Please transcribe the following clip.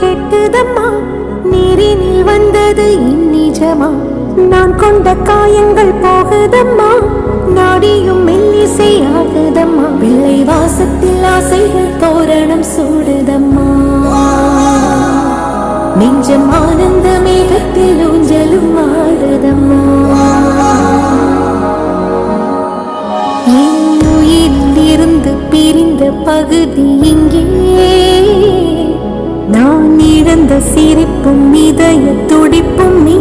கெட்டுதம்மா, நீரினில் வந்தது இந்நிஜமா? நான் கொண்ட காயங்கள் போகுதம்மா, நாடியும் மெல்லிசை ஆகுதம்மா. பிள்ளை வாசத்தில் ஆசைகள் தோரணம் சூடுதம்மா, நெஞ்சம் ஆனந்த மேகத்தில் ஊஞ்சலும் ஆடுதம்மா. என் உயிரில் இருந்து பிரிந்த பகுதி இங்கே, நான் இழந்த சிரிப்பும் இதய துடிப்பும் நீ